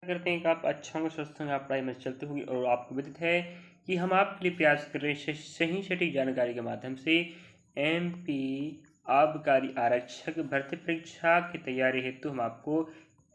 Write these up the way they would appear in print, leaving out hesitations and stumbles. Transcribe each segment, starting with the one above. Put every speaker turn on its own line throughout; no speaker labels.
करते हैं कि आप अच्छा होंगे, स्वस्थ होंगे, आप पढ़ाई में चलते होंगे और आपको विदित है कि हम आपके लिए प्रयास कर रहे हैं सही सटीक जानकारी के माध्यम से MP आबकारी आरक्षक भर्ती परीक्षा की तैयारी हेतु हम आपको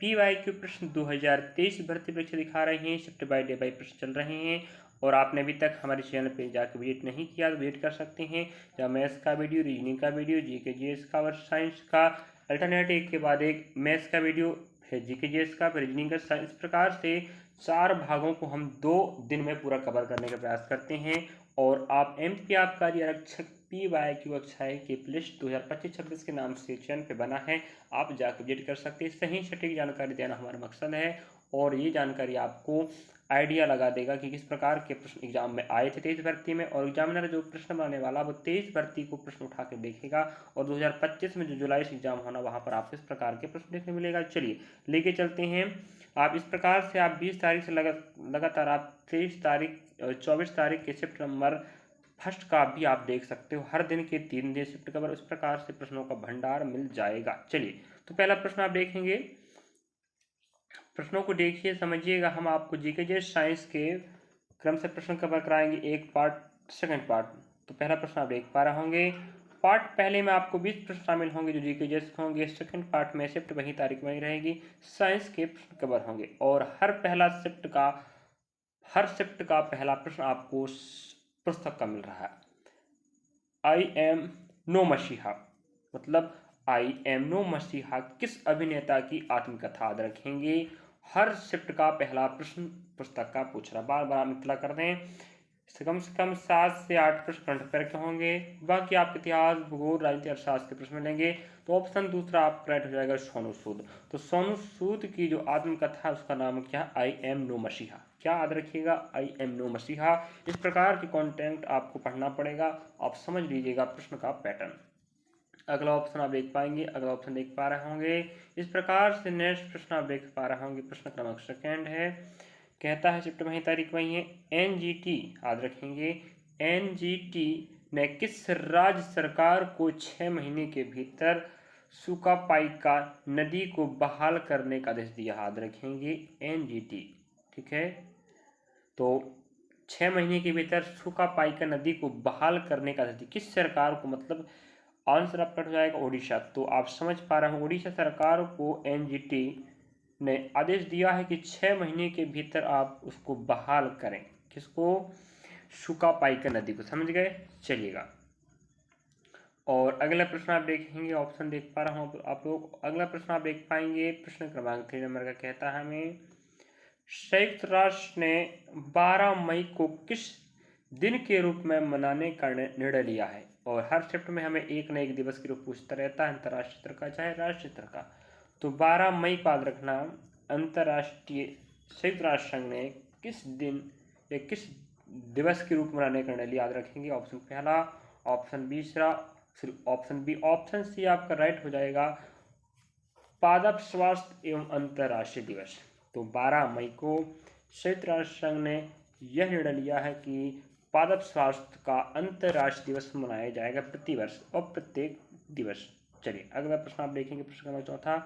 PYQ प्रश्न 2023 भर्ती परीक्षा दिखा रहे हैं। शिफ्ट बाय डे बाय प्रश्न चल रहे हैं और आपने अभी तक हमारे चैनल पे जाकर विजिट नहीं किया तो विजिट कर सकते हैं, जहाँ मैथ्स का वीडियो, रीजनिंग का वीडियो, GK GS का और साइंस का अल्टरनेट एक के बाद एक मैथ्स का वीडियो, फिर GK GS का, फिर रीजनिंग का। इस प्रकार से 4 भागों को हम 2 दिन में पूरा कवर करने का प्रयास करते हैं और आप MP आबकारी आरक्षक PYQ कक्षाएं की प्लेलिस्ट 2025-26 के नाम से चैनल पे बना है, आप जाकर विजिट कर सकते हैं। सही सटीक जानकारी देना हमारा मकसद है और ये जानकारी आपको आइडिया लगा देगा कि किस प्रकार के प्रश्न एग्जाम में आए थे 23 भर्ती में, और एग्जामिनर जो प्रश्न बनाने वाला वो 23 भर्ती को प्रश्न उठा के देखेगा और 2025 में जो जुलाई से एग्जाम होना वहाँ पर आपको इस प्रकार के प्रश्न देखने मिलेगा। चलिए लेके चलते हैं। आप इस प्रकार से आप 20 तारीख से लगातार आप 23 तारीख 24 तारीख के शिफ्ट नंबर फर्स्ट का भी आप देख सकते हो। हर दिन के 3 दिन शिफ्ट कवर, इस प्रकार से प्रश्नों का भंडार मिल जाएगा। चलिए तो पहला प्रश्न आप देखेंगे, प्रश्नों को देखिए समझिएगा। हम आपको GK GS साइंस के क्रम से प्रश्न कवर कराएंगे, एक पार्ट सेकंड पार्ट। तो पहला प्रश्न आप देख पा रहे होंगे, पार्ट पहले में आपको 20 प्रश्न शामिल होंगे जो GK GS होंगे। सेकंड पार्ट में शिफ्ट वही तारीख वही रहेगी, साइंस के प्रश्न कवर होंगे और हर शिफ्ट का पहला प्रश्न आपको पुस्तक का मिल रहा है। आई एम नो मसीहा, मतलब आई एम नो मसीहा किस अभिनेता की आत्मकथा याद रखेंगे। हर शिफ्ट का पहला प्रश्न पुस्तक का पूछ रहा, बार बार आप मितला कर दें। से कम 7 से 8 प्रश्न करंट अफेयर के होंगे, बाकी आप इतिहास, भूगोल, राजनीति, अर्थशास्त्र के प्रश्न मिलेंगे। तो ऑप्शन दूसरा आप करेक्ट हो जाएगा सोनू सूद। तो सोनू सूद की जो आत्मकथा है उसका नाम क्या, आई एम नो मसीहा। क्या याद रखिएगा, आई एम नो मसीहा। इस प्रकार के कंटेंट आपको पढ़ना पड़ेगा, आप समझ लीजिएगा प्रश्न का पैटर्न। अगला ऑप्शन आप देख पाएंगे, अगला ऑप्शन देख पा रहे होंगे। इस प्रकार से नेक्स्ट प्रश्न आप देख पा रहे होंगे, प्रश्न क्रमांक सेकंड है, कहता है शिफ्ट वही तारीख वही है। NGT याद रखेंगे, NGT ने किस राज्य सरकार को 6 महीने के भीतर सुकापाइका नदी को बहाल करने का आदेश दिया, याद रखेंगे NGT। ठीक है, तो 6 महीने के भीतर सुकापाइका नदी को बहाल करने का आदेश दिया किस सरकार को, मतलब आंसर आपका हो जाएगा ओडिशा। तो आप समझ पा रहे हैं, ओडिशा सरकार को NGT ने आदेश दिया है कि 6 महीने के भीतर आप उसको बहाल करें, किसको, सुकापाइका नदी को। समझ गए, चलिएगा। और अगला प्रश्न आप देखेंगे, ऑप्शन देख पा रहा हूँ आप लोग। अगला प्रश्न आप देख पाएंगे, प्रश्न क्रमांक 3 नंबर का कहता है हमें, संयुक्त राष्ट्र ने 12 मई को किस दिन के रूप में मनाने का निर्णय लिया है। और हर शिफ्ट में हमें एक न एक दिवस के रूप पूछता रहता है, अंतर्राष्ट्रीय स्तर का चाहे राष्ट्रीय स्तर का। तो 12 मई को याद रखना, अंतर्राष्ट्रीय संयुक्त राष्ट्र संघ ने किस दिन या किस दिवस के रूप में मनाने का निर्णय लिया, याद रखेंगे। ऑप्शन पहला, ऑप्शन दूसरा, फिर ऑप्शन बी, ऑप्शन सी आपका राइट हो जाएगा, पादप स्वास्थ्य एवं अंतर्राष्ट्रीय दिवस। तो 12 मई को संयुक्त राष्ट्र संघ ने यह निर्णय लिया है कि पादप स्वास्थ्य का अंतर्राष्ट्रीय दिवस मनाया जाएगा प्रतिवर्ष और प्रत्येक दिवस। चलिए अगला प्रश्न आप देखेंगे, प्रश्न क्रमांक चौथा,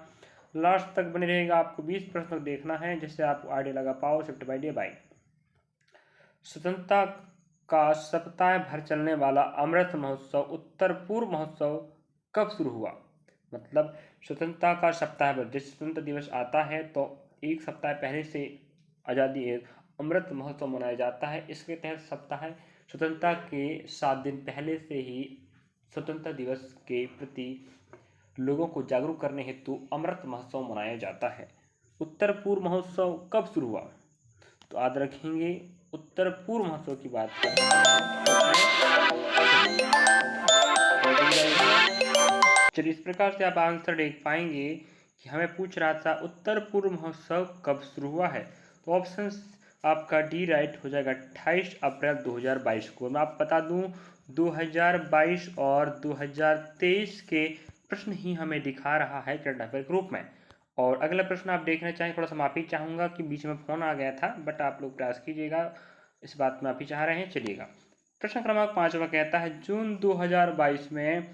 लास्ट तक बने रहेगा, आपको 20 प्रश्न देखना है जिससे आपको आइडिया लगा पाओ। शिफ्ट बाय डे बाय, स्वतंत्रता का सप्ताह भर चलने वाला अमृत महोत्सव उत्तर पूर्व महोत्सव कब शुरू हुआ। मतलब स्वतंत्रता का सप्ताह भर, जैसे स्वतंत्रता दिवस आता है तो एक सप्ताह पहले से आज़ादी अमृत महोत्सव मनाया जाता है। इसके तहत सप्ताह स्वतंत्रता के 7 दिन पहले से ही स्वतंत्रता दिवस के प्रति लोगों को जागरूक करने हेतु अमृत महोत्सव मनाया जाता है। उत्तर पूर्व महोत्सव कब शुरू हुआ, तो याद रखेंगे उत्तर पूर्व महोत्सव की बात करें। चलिए इस प्रकार से आप आंसर देख पाएंगे कि हमें पूछ रहा था उत्तर पूर्व महोत्सव कब शुरू हुआ है। तो ऑप्शन आपका डी राइट हो जाएगा 28 अप्रैल 2022 को। मैं आप बता दूं 2022 और 2023 के प्रश्न ही हमें दिखा रहा है करंट अफेयर के रूप में। और अगला प्रश्न आप देखना चाहें, थोड़ा सा माफी चाहूँगा कि बीच में फ़ोन आ गया था, बट आप लोग प्रयास कीजिएगा, इस बात में माफी चाह रहे हैं। चलिएगा, प्रश्न क्रमांक 5 कहता है, जून 2022 में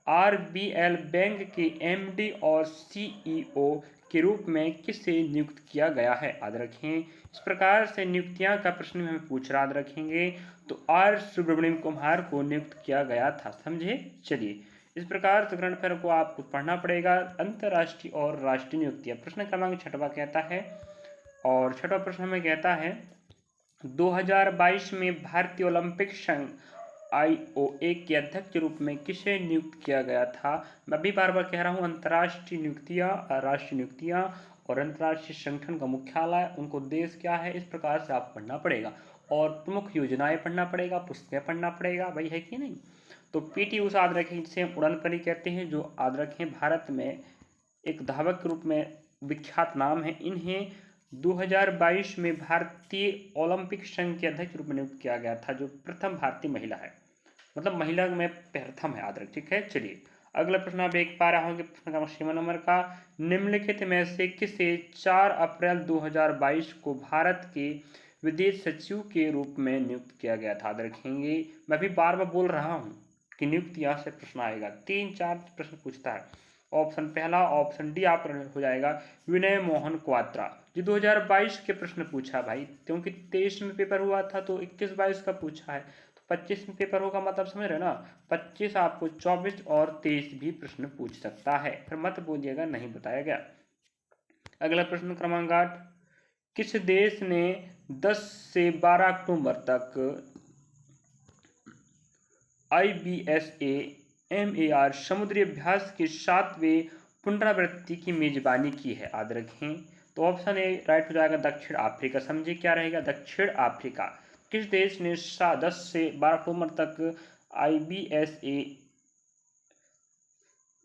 RBL बैंक के MD और CEO के रूप में किसे नियुक्त किया गया है? याद रखें, इस प्रकार से नियुक्तियां का प्रश्न में हमें पूछ रहा, याद रखेंगे। तो आर सुब्रमण्यम कुमार को नियुक्त किया गया था, समझे। चलिए, इस प्रकार से करंट अफेयर को आपको पढ़ना पड़ेगा। अंतर्राष्ट्रीय और राष्ट्रीय नियुक्तियां, प्रश्न क्रमांक 6वां कहता है, और 6वां प्रश्न हमें कहता है 2022 में भारतीय ओलंपिक संघ IOA के अध्यक्ष के रूप में किसे नियुक्त किया गया था? मैं भी बार बार कह रहा हूँ, अंतर्राष्ट्रीय नियुक्तियां, राष्ट्रीय नियुक्तियां और अंतर्राष्ट्रीय संगठन का मुख्यालय, उनको उद्देश्य क्या है, इस प्रकार से आप पढ़ना पड़ेगा। और प्रमुख योजनाएं पढ़ना पड़ेगा, पुस्तकें पढ़ना पड़ेगा, वही है कि नहीं। तो PT उषा याद रखें, जिसे हम उड़न परी कहते हैं, जो याद रखें भारत में एक धावक के रूप में विख्यात नाम है। इन्हें 2022 में भारतीय ओलंपिक संघ के अध्यक्ष रूप में नियुक्त किया गया था, जो प्रथम भारतीय महिला है, मतलब महिला में प्रथम है, याद रख, ठीक है। चलिए, अगला प्रश्न आप देख पा रहे होंगे, प्रश्न क्रमांक 6 नंबर का, निम्नलिखित में से किसे 4 अप्रैल 2022 को भारत के विदेश सचिव के रूप में नियुक्त किया गया था? याद रखेंगे, मैं भी बार बार बोल रहा हूँ कि नियुक्त यहाँ से प्रश्न आएगा, 3-4 प्रश्न पूछता है। ऑप्शन पहला, ऑप्शन डी आप हो जाएगा विनय मोहन क्वात्रा, जो 2022 के प्रश्न पूछा भाई, क्योंकि 23 में पेपर हुआ था तो 21-22 का पूछा है, तो 25 में पेपर होगा, मतलब समझ रहे ना। 25 आपको 24 और 23 भी प्रश्न पूछ सकता है, फिर मत बोलिएगा नहीं बताया गया। अगला प्रश्न क्रमांक 8, किस देश ने 10 से 12 अक्टूबर तक IBSA MAR समुद्री अभ्यास के 7वें पुनरावृत्ति की मेजबानी की है? याद रखें, तो ऑप्शन ए राइट हो जाएगा दक्षिण अफ्रीका, समझे क्या रहेगा, दक्षिण अफ्रीका। किस देश ने 10 से 12 अक्टूबर तक IBSA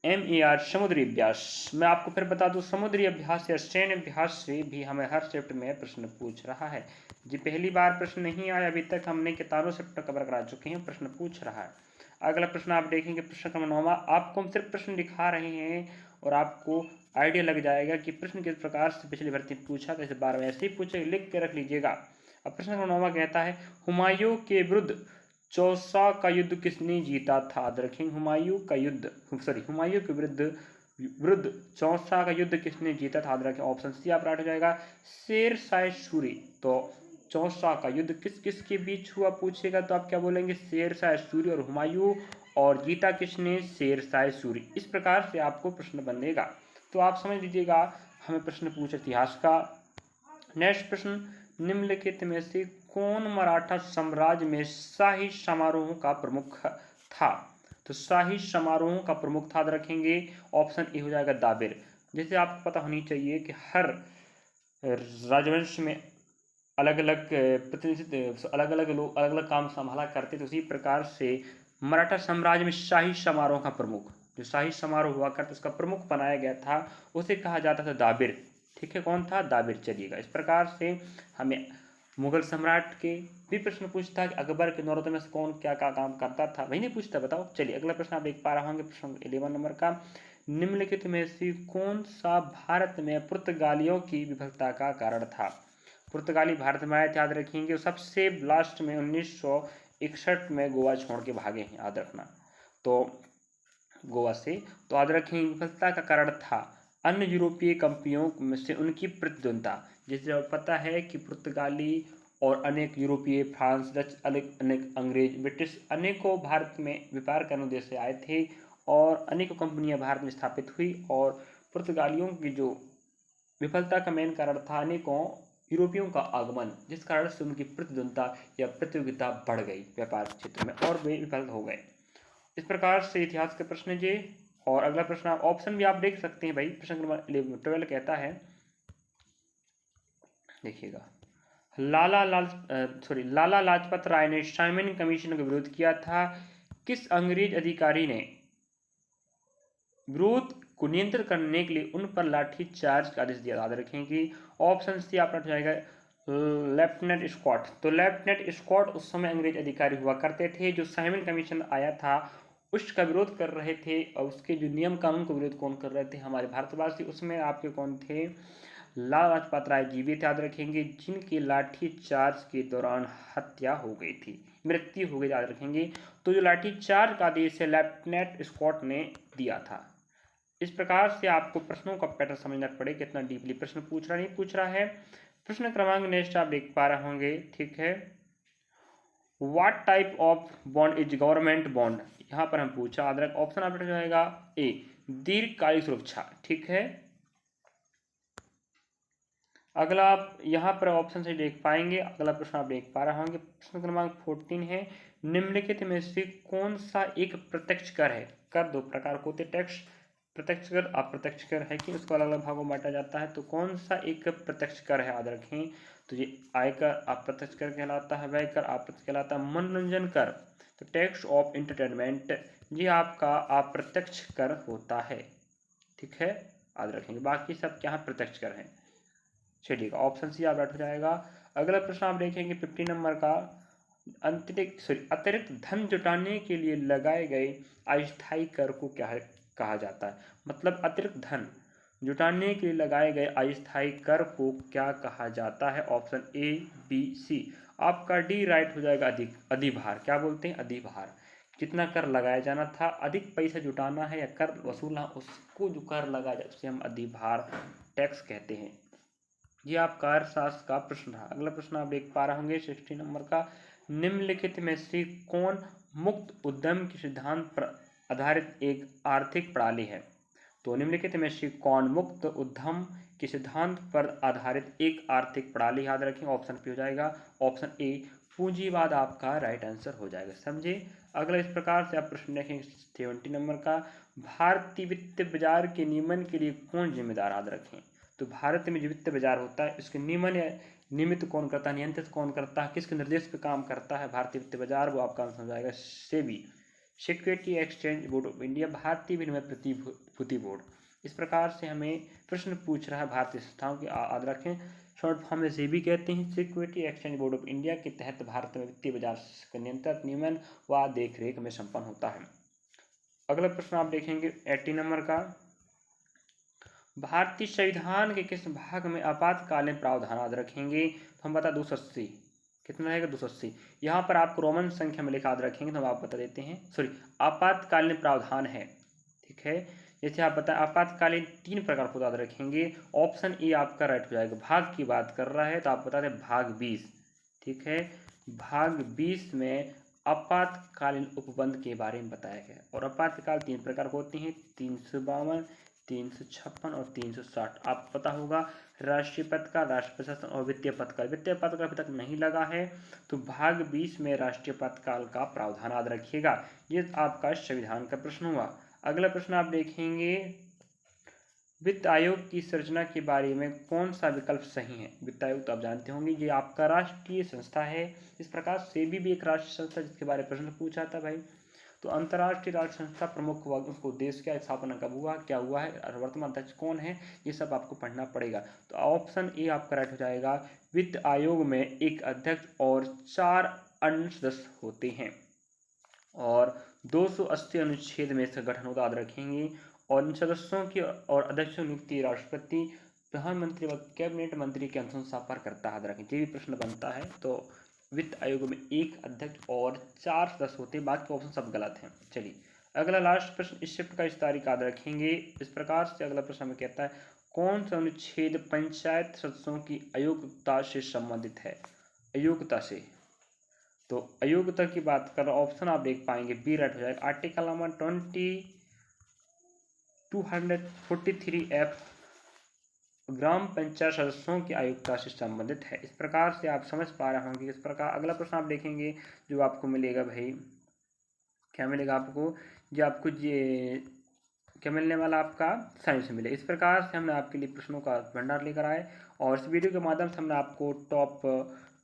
MAR समुद्री अभ्यास, मैं आपको फिर बता दूं, समुद्री अभ्यास या सैन्य अभ्यास से भी हमें हर शिफ्ट में प्रश्न पूछ रहा है। जी पहली बार प्रश्न नहीं आया, अभी तक हमने किताबों शिफ्ट कवर करा चुके हैं, प्रश्न पूछ रहा है। अगला प्रश्न आप देखेंगे, प्रश्न क्रमांक 9, आपको हम सिर्फ प्रश्न दिखा रहे हैं और आपको आइडिया लग जाएगा कि प्रश्न किस प्रकार से पिछली भर्ती पूछा, तो इस बार वैसे ही पूछे, लिख के रख लीजिएगा। अब प्रश्न क्रमांक 9 कहता है, हुमायूं के विरुद्ध चौसा का युद्ध किसने जीता था? याद रखेंगे, हुमायूं के विरुद्ध चौसा का युद्ध किसने जीता था? याद रखें, ऑप्शन सी आप राइट हो जाएगा, शेर शाह सूरी। तो चौसा का युद्ध किस किस के बीच हुआ पूछेगा, तो आप क्या बोलेंगे, शेर शाह सूरी और हुमायूं, और जीता किसने, शेर शाह सूरी। इस प्रकार से आपको प्रश्न बनेगा, तो आप समझ लीजिएगा हमें प्रश्न पूछे इतिहास का। नेक्स्ट प्रश्न, निम्नलिखित में से कौन मराठा साम्राज्य में शाही समारोहों का प्रमुख था? तो शाही समारोहों का प्रमुख था, रखेंगे, ऑप्शन ए हो जाएगा दाबिर। जैसे आपको पता होनी चाहिए कि हर राजवंश में अलग अलग प्रतिनिधित्व, अलग अलग लोग अलग अलग काम संभाला करते, तो उसी प्रकार से मराठा साम्राज्य में शाही समारोह का प्रमुख, जो शाही समारोह हुआ करता उसका प्रमुख बनाया गया था, उसे कहा जाता था दाबिर, ठीक है। कौन था? दाबिर। चलिएगा, इस प्रकार से हमें मुगल सम्राट के भी प्रश्न पूछता है कि अकबर के नौरतों में से कौन क्या क्या काम करता था, वही नहीं पूछता, बताओ। चलिए, अगला प्रश्न आप देख पा रहे होंगे, प्रश्न 11 नंबर का, निम्नलिखित में से कौन सा भारत में पुर्तगालियों की विफलता का कारण था? पुर्तगाली भारत में आए थे, याद रखेंगे, सबसे लास्ट में 1961 में गोवा छोड़ के भागे हैं, याद रखना। तो गोवा से, तो याद रखेंगे विफलता का कारण था अन्य यूरोपीय कंपनियों में से उनकी प्रतिद्वंदता। जैसे पता है कि पुर्तगाली और अनेक यूरोपीय, फ्रांस, डच, अनेक अंग्रेज, ब्रिटिश, अनेकों भारत में व्यापार करने उद्देश्य से आए थे और अनेकों कंपनियां भारत में स्थापित हुई, और पुर्तगालियों की जो विफलता का मेन कारण था अनेकों यूरोपियों का आगमन, जिस कारण से उनकी प्रतिद्वंदता या प्रतियोगिता बढ़ गई व्यापार क्षेत्र में और वे विफल हो गए। इस प्रकार से इतिहास के प्रश्न जे। और अगला प्रश्न आप ऑप्शन भी आप देख सकते हैं भाई, प्रश्न नंबर 12 कहता है, देखिएगा, लाला लाजपत राय ने साइमन कमीशन का विरोध किया था। किस अंग्रेज अधिकारी ने विरोध को नियंत्रित करने के लिए उन पर लाठी चार्ज का आदेश दिया? याद रखेंगे, ऑप्शन सी आपका जाएगा लेफ्टिनेंट स्कॉट। तो लेफ्टिनेंट स्कॉट उस समय अंग्रेज अधिकारी हुआ करते थे, जो साइमन कमीशन आया था उसका विरोध कर रहे थे, और उसके जो नियम कानून का विरोध कौन कर रहे थे? हमारे भारतवासी। उसमें आपके कौन थे? लाला लाजपत राय जीवित, याद रखेंगे, जिनकी लाठी चार्ज के दौरान हत्या हो गई थी, मृत्यु हो गई, याद रखेंगे। तो जो लाठी चार्ज का आदेश है लेफ्टिनेंट स्कॉट ने दिया था। इस प्रकार से आपको प्रश्नों का पैटर्न समझना पड़े, कितना डीपली प्रश्न पूछ रहा नहीं पूछ रहा है। प्रश्न क्रमांक नेक्स्ट आप देख पा रहे होंगे, ठीक है। What type of bond is government bond, यहाँ पर हम पूछा अदरक ऑप्शन आप जाएगा ए दीर्घकालिक सुरक्षा, ठीक है। अगला आप यहाँ पर ऑप्शन से देख पाएंगे, अगला प्रश्न आप देख पा रहे होंगे, प्रश्न क्रमांक 14 है, निम्नलिखित में से कौन सा एक प्रत्यक्ष कर है। कर दो प्रकार को होते, टैक्स, प्रत्यक्ष कर अप्रत्यक्ष कर है कि उसको अलग अलग भागों में बांटा जाता है, तो कौन सा एक प्रत्यक्ष कर है याद रखें, तो ये आयकर अप्रत्यक्ष कर कहलाता है, व्यय कर अप्रत्यक्ष कहलाता है, मनोरंजन कर तो टैक्स ऑफ एंटरटेनमेंट ये आपका अप्रत्यक्ष कर होता है, ठीक है, याद रखेंगे। बाकी सब क्या है, प्रत्यक्ष कर है। चलिएगा ऑप्शन सी आप बैठ हो जाएगा। अगला प्रश्न आप देखेंगे 50 नंबर का, अतिरिक्त धन जुटाने के लिए लगाए गए अस्थायी कर को क्या कहा जाता है। मतलब अतिरिक्त धन जुटाने के लिए लगाए गए अस्थायी कर को क्या कहा जाता है। ऑप्शन ए बी सी, आपका डी राइट हो जाएगा, अधिभार। क्या बोलते हैं, अधिभार। जितना कर लगाया जाना था, अधिक पैसा जुटाना है या कर वसूलना, उसको जो कर लगाया जाए उसे हम अधिभार टैक्स कहते हैं। ये आपका अर्थशास्त्र का प्रश्न रहा। अगला प्रश्न आप देख पा रहे होंगे 60 नंबर का, निम्नलिखित में से कौन मुक्त उद्यम के सिद्धांत पर आधारित एक आर्थिक प्रणाली है। तो निम्नलिखित में से कौन मुक्त उद्यम के सिद्धांत पर आधारित एक आर्थिक प्रणाली, याद रखें ऑप्शन पे हो जाएगा, ऑप्शन ए पूंजीवाद आपका राइट आंसर हो जाएगा, समझे। अगला इस प्रकार से आप प्रश्न देखेंगे 70 नंबर का, भारतीय वित्त बाजार के नियमन के लिए कौन जिम्मेदार, याद रखें। तो भारत में जो वित्त बाजार होता है इसके नियमन या नियमित कौन करता है, नियंत्रित कौन करता है, किसके निर्देश पे काम करता है भारतीय वित्त बाजार, वो आपका आंसर हो जाएगा SEBI, security exchange board of India, भारतीय विनिमय प्रतिभूति बोर्ड। इस प्रकार से हमें प्रश्न पूछ रहा है भारतीय संस्थाओं की, याद रखें शॉर्ट फॉर्म में सेबी कहते हैं, security exchange board of India के तहत भारत में वित्तीय बाजार का नियंत्रण नियमन व देखरेख में संपन्न होता है। अगला प्रश्न आप देखेंगे 80 नंबर का, भारतीय संविधान के किस भाग में आपातकालीन प्रावधान, याद रखेंगे तो हम बता 280, कितना रहेगा 280। यहाँ पर आपको रोमन संख्या में लिखा याद रखेंगे तो हम आप बता देते हैं, सॉरी आपातकालीन प्रावधान है, ठीक है। जैसे आप बताएं आपातकालीन 3 प्रकार को याद रखेंगे, ऑप्शन ए आपका राइट हो जाएगा। भाग की बात कर रहा है तो आप बता दें भाग 20, ठीक है। भाग 20 में आपातकालीन उपबंध के बारे में बताया गया, और आपातकाल 3 प्रकार होते हैं, 352, 356 और 360। आपको पता होगा राष्ट्रीय पदकाल, राष्ट्रीय प्रशासन और वित्तीय पदकाल। वित्तीय पदकाल अभी तक नहीं लगा है तो भाग 20 में राष्ट्रीय पदकाल का प्रावधान याद रखिएगा। ये आपका संविधान का प्रश्न हुआ। अगला प्रश्न आप देखेंगे, वित्त आयोग की संरचना के बारे में कौन सा विकल्प सही है। वित्त आयोग तो आप जानते होंगे ये आपका राष्ट्रीय संस्था है। इस प्रकार सेबी भी एक राष्ट्रीय संस्था जिसके बारे में प्रश्न पूछा था भाई। तो अंतर्राष्ट्रीय राष्ट्रीय संस्था प्रमुख हुआ, उसको उद्देश्य क्या, स्थापना कब हुआ, क्या हुआ है, वर्तमान अध्यक्ष कौन है, ये सब आपको पढ़ना पड़ेगा। तो ऑप्शन ए आपका राइट हो जाएगा। वित्त आयोग में एक अध्यक्ष और 4 अन्य सदस्य होते हैं, और 280 अनुच्छेद में इसका गठन होता, याद रखेंगे। और इन सदस्यों की और अध्यक्षों नियुक्ति राष्ट्रपति, प्रधानमंत्री व कैबिनेट मंत्री के अनुशंसा पर करता है, याद रखें। ये भी प्रश्न बनता है। तो वित्त आयोग में एक अध्यक्ष और 4 सदस्य होते हैं, बाकी ऑप्शन सब गलत हैं। चलिए अगला लास्ट प्रश्न इस शिफ्ट का इस तारीख याद रखेंगे। इस प्रकार से अगला प्रश्न हमें कहता है, कौन सा अनुच्छेद पंचायत सदस्यों की अयोग्यता से संबंधित है। अयोग्यता से, तो अयोग्यता की बात कर ऑप्शन आप देख पाएंगे बी राइट हो जाएगा। आर्टिकल नंबर 243F ग्राम पंचायत सदस्यों की आयुक्ता से संबंधित है। इस प्रकार से आप समझ पा रहे होंगे। इस प्रकार अगला प्रश्न आप देखेंगे जो आपको मिलेगा भाई, क्या मिलेगा आपको, जो आपको ये क्या मिलने वाला आपका साइंस से मिले। इस प्रकार से हमने आपके लिए प्रश्नों का भंडार लेकर आए, और इस वीडियो के माध्यम से हमने आपको टॉप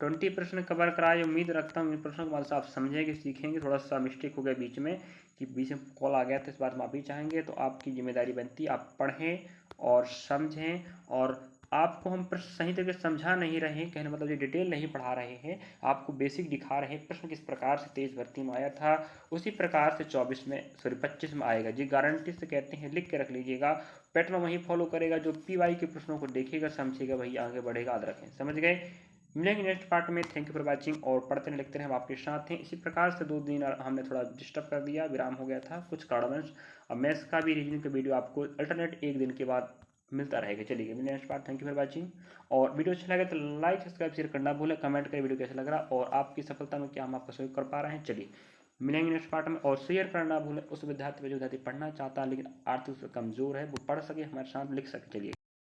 20 प्रश्न कवर कराए। उम्मीद रखता हूँ इन प्रश्नों के माध्यम से आप समझेंगे, सीखेंगे। थोड़ा सा मिस्टेक हो गया बीच में, कि बीच में कॉल आ गया था, इस बात में माफ़ी चाहेंगे। तो आपकी जिम्मेदारी बनती है आप पढ़ें और समझें, और आपको हम प्रश्न सही तरीके से समझा नहीं रहे हैं, कहने मतलब ये डिटेल नहीं पढ़ा रहे हैं, आपको बेसिक दिखा रहे हैं। प्रश्न किस प्रकार से 23 भर्ती में आया था उसी प्रकार से 25 में आएगा जी, गारंटी से कहते हैं। लिख के रख लीजिएगा, पैटर्न वही फॉलो करेगा। जो PY के प्रश्नों को देखेगा समझेगा वही आगे बढ़ेगा, याद रखें। समझ गए। मिलेंगे नेक्स्ट पार्ट में। Thank you for watching. और पढ़ते रहे लिखते रहे, हम आपके साथ हैं। इसी प्रकार से 2 दिन हमने थोड़ा डिस्टर्ब कर दिया, विराम हो गया था कुछ कारणवश। अब मैथ्स का भी रीजनिंग का वीडियो आपको अल्टरनेट 1 दिन के बाद मिलता रहेगा। चलिए मिलेंगे next part. Thank you for watching. और वीडियो अच्छा लगे तो लाइक सब्सक्राइब शेयर करना भूलें। कमेंट करें वीडियो कैसा लग रहा और आपकी सफलता में क्या हम आपका सहयोग कर पा रहे हैं। चलिए मिलेंगे नेक्स्ट पार्ट में। और शेयर करना भूलें उस विद्यार्थी को जो विद्यार्थी पढ़ना चाहता है लेकिन आर्थिक रूप से कमजोर है, वो पढ़ सके, हमारे साथ लिख सके। चलिए।